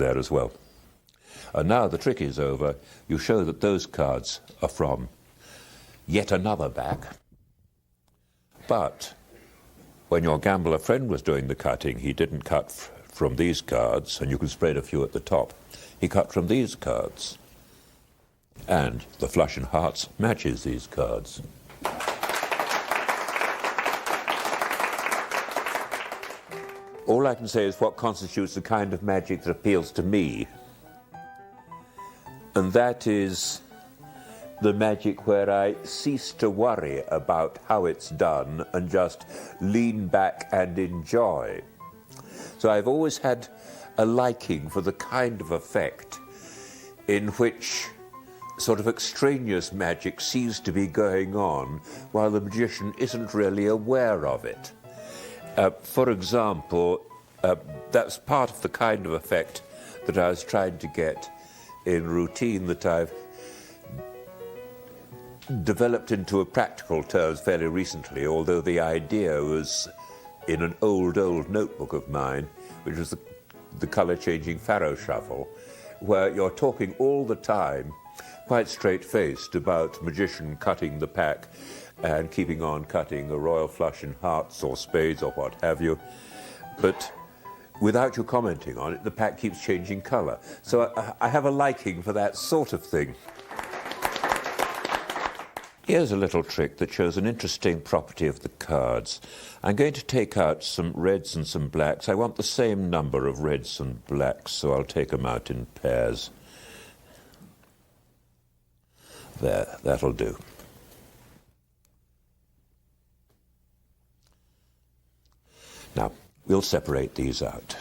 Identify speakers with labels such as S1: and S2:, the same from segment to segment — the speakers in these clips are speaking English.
S1: there as well. And now the trick is over. You show that those cards are from yet another back. But when your gambler friend was doing the cutting, he didn't cut from these cards, and you can spread a few at the top. He cut from these cards. And the flush and hearts matches these cards. All I can say is what constitutes the kind of magic that appeals to me. And that is the magic where I cease to worry about how it's done and just lean back and enjoy. So I've always had a liking for the kind of effect in which sort of extraneous magic seems to be going on while the magician isn't really aware of it. For example, that's part of the kind of effect that I was trying to get in routine that I've developed into a practical terms fairly recently, although the idea was in an old notebook of mine, which was the colour-changing faro shuffle, where you're talking all the time, quite straight-faced, about magician cutting the pack and keeping on cutting a royal flush in hearts or spades or what have you. But without you commenting on it, the pack keeps changing colour. So I have a liking for that sort of thing. Here's a little trick that shows an interesting property of the cards. I'm going to take out some reds and some blacks. I want the same number of reds and blacks, so I'll take them out in pairs. There, that'll do. Now, we'll separate these out.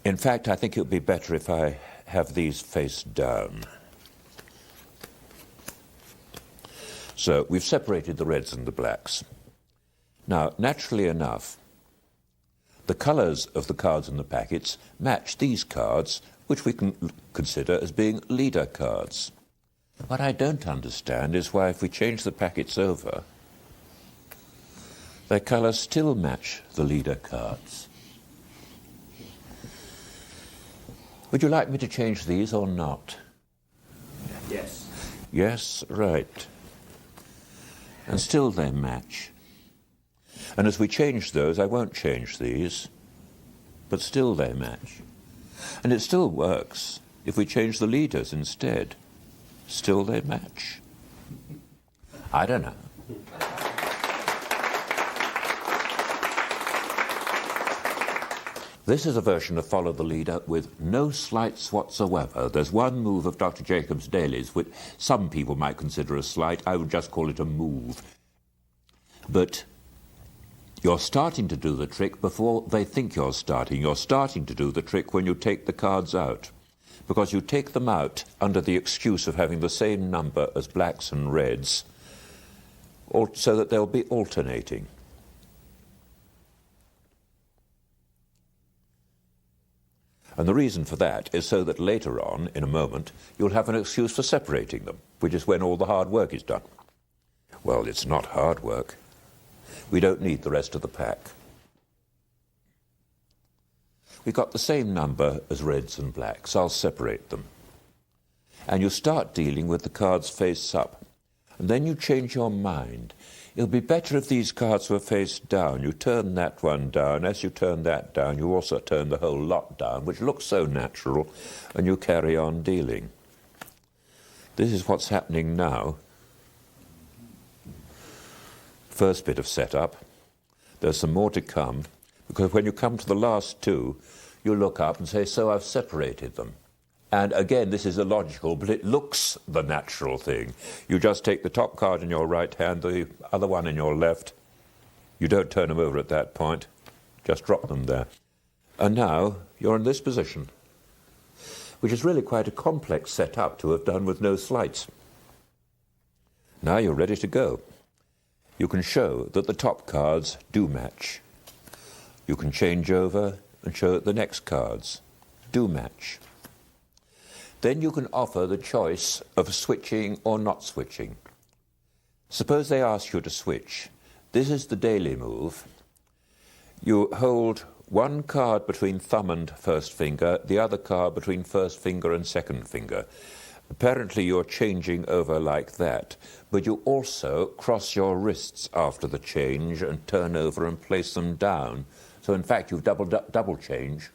S1: In fact, I think it would be better if I have these face down. So we've separated the reds and the blacks. Now, naturally enough, the colours of the cards in the packets match these cards, which we can consider as being leader cards. What I don't understand is why, if we change the packets over, their colours still match the leader cards. Would you like me to change these or not?
S2: Yes.
S1: Yes, right. And still they match. And as we change those, I won't change these, but still they match. And it still works if we change the leaders instead. Still they match. I don't know. This is a version of Follow the Leader with no sleights whatsoever. There's one move of Dr. Jacobs Daly's, which some people might consider a sleight. I would just call it a move. But you're starting to do the trick before they think you're starting. You're starting to do the trick when you take the cards out, because you take them out under the excuse of having the same number as blacks and reds, so that they'll be alternating. And the reason for that is so that later on, in a moment, you'll have an excuse for separating them, which is when all the hard work is done. Well, it's not hard work. We don't need the rest of the pack. We've got the same number as reds and blacks. I'll separate them. And you start dealing with the cards face up. And then you change your mind. It'll be better if these cards were face down. You turn that one down. As you turn that down, you also turn the whole lot down, which looks so natural, and you carry on dealing. This is what's happening now. First bit of setup. There's some more to come, because when you come to the last two, you look up and say, so I've separated them. And again, this is illogical, but it looks the natural thing. You just take the top card in your right hand, the other one in your left. You don't turn them over at that point. Just drop them there. And now you're in this position, which is really quite a complex setup to have done with no sleights. Now you're ready to go. You can show that the top cards do match. You can change over and show that the next cards do match. Then you can offer the choice of switching or not switching. Suppose they ask you to switch. This is the daily move. You hold one card between thumb and first finger, the other card between first finger and second finger. Apparently you're changing over like that, but you also cross your wrists after the change and turn over and place them down. So in fact you've double change,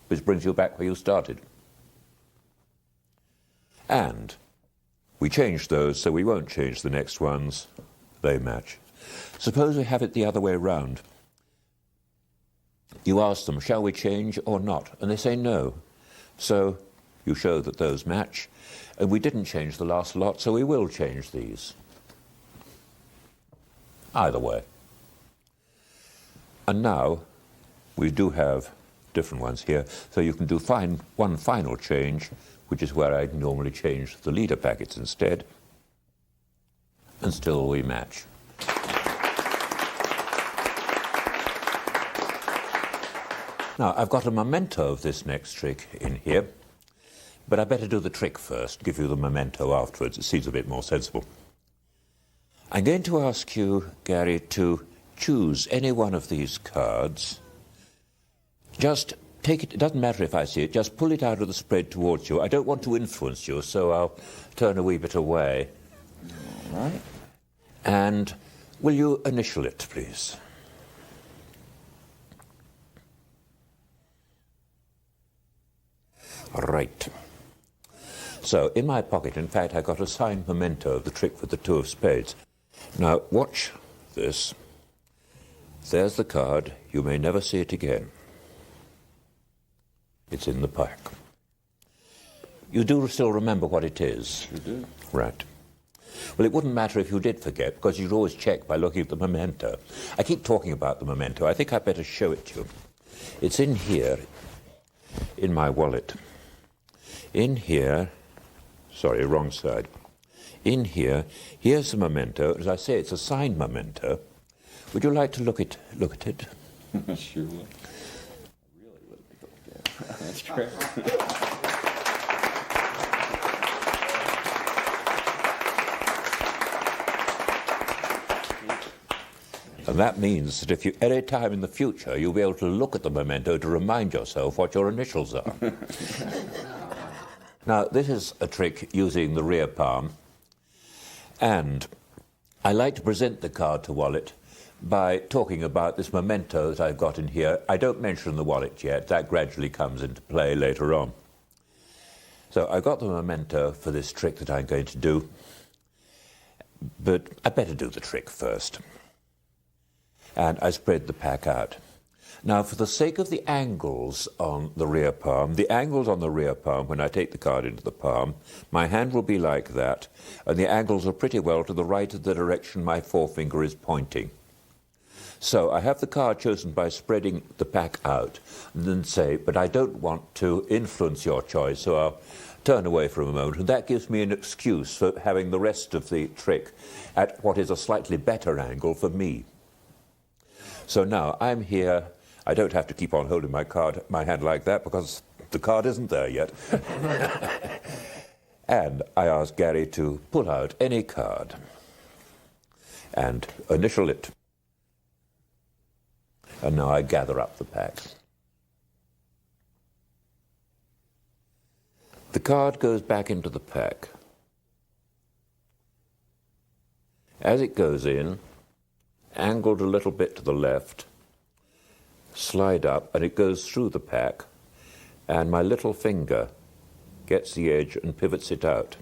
S1: which brings you back where you started. And we changed those, so we won't change the next ones. They match. Suppose we have it the other way round. You ask them, shall we change or not? And they say no. So you show that those match. And we didn't change the last lot, so we will change these. Either way. And now we do have different ones here, so you can do one final change, which is where I normally change the leader packets instead, and still we match. Now, I've got a memento of this next trick in here, but I better do the trick first, give you the memento afterwards. It seems a bit more sensible. I'm going to ask you, Gary, to choose any one of these cards. Just take it, it doesn't matter if I see it, just pull it out of the spread towards you. I don't want to influence you, so I'll turn a wee bit away.
S2: All right.
S1: And will you initial it, please? Right. So, in my pocket, in fact, I got a signed memento of the trick with the two of spades. Now, watch this. There's the card. You may never see it again. It's in the pack. You do still remember what it is?
S2: You do.
S1: Right. Well, it wouldn't matter if you did forget, because you'd always check by looking at the memento. I keep talking about the memento. I think I'd better show it to you. It's in here, in my wallet. In here, sorry, wrong side. In here, here's the memento. As I say, it's a signed memento. Would you like to look at it?
S2: Sure will. I really would like to look at it. That's great.
S1: And that means that if you, any time in the future, you'll be able to look at the memento to remind yourself what your initials are. Now, this is a trick using the rear palm, and I like to present the card to wallet by talking about this memento that I've got in here. I don't mention the wallet yet. That gradually comes into play later on. So I've got the memento for this trick that I'm going to do, but I better do the trick first. And I spread the pack out. Now, for the sake of the angles on the rear palm, when I take the card into the palm, my hand will be like that, and the angles are pretty well to the right of the direction my forefinger is pointing. So I have the card chosen by spreading the pack out, and then say, but I don't want to influence your choice, so I'll turn away for a moment, and that gives me an excuse for having the rest of the trick at what is a slightly better angle for me. So now I'm here. I don't have to keep on holding my hand like that because the card isn't there yet. And I ask Gary to pull out any card and initial it. And now I gather up the pack. The card goes back into the pack. As it goes in, angled a little bit to the left, slide up, and it goes through the pack, and my little finger gets the edge and pivots it out.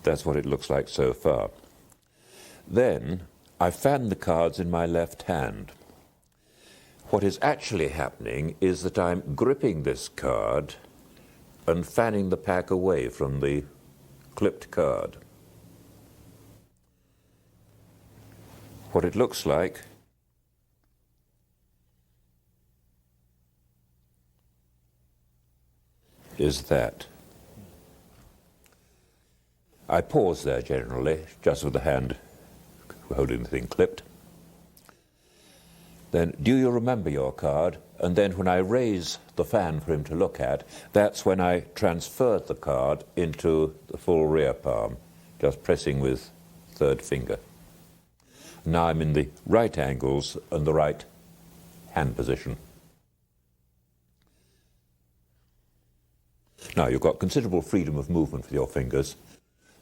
S1: That's what it looks like so far. Then I fan the cards in my left hand. What is actually happening is that I'm gripping this card and fanning the pack away from the clipped card. What it looks like is that. I pause there generally, just with the hand holding the thing clipped. Then, do you remember your card? And then when I raise the fan for him to look at, that's when I transferred the card into the full rear palm, just pressing with third finger. Now I'm in the right angles and the right hand position. Now, you've got considerable freedom of movement with your fingers,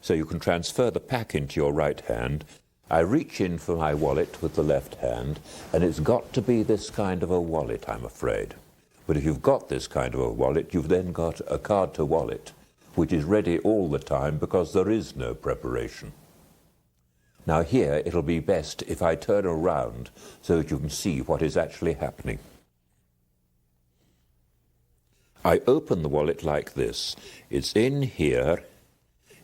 S1: so you can transfer the pack into your right hand. I reach in for my wallet with the left hand, and it's got to be this kind of a wallet, I'm afraid. But if you've got this kind of a wallet, you've then got a card to wallet, which is ready all the time because there is no preparation. Now here, it'll be best if I turn around so that you can see what is actually happening. I open the wallet like this. It's in here,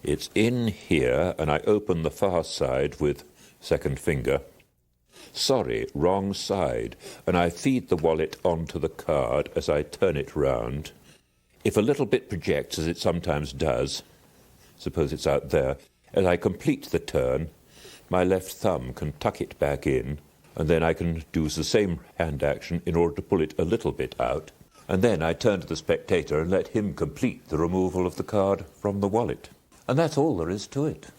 S1: and I open the far side with second finger. Sorry, wrong side. And I feed the wallet onto the card as I turn it round. If a little bit projects, as it sometimes does, suppose it's out there, as I complete the turn, my left thumb can tuck it back in, and then I can do the same hand action in order to pull it a little bit out. And then I turn to the spectator and let him complete the removal of the card from the wallet. And that's all there is to it.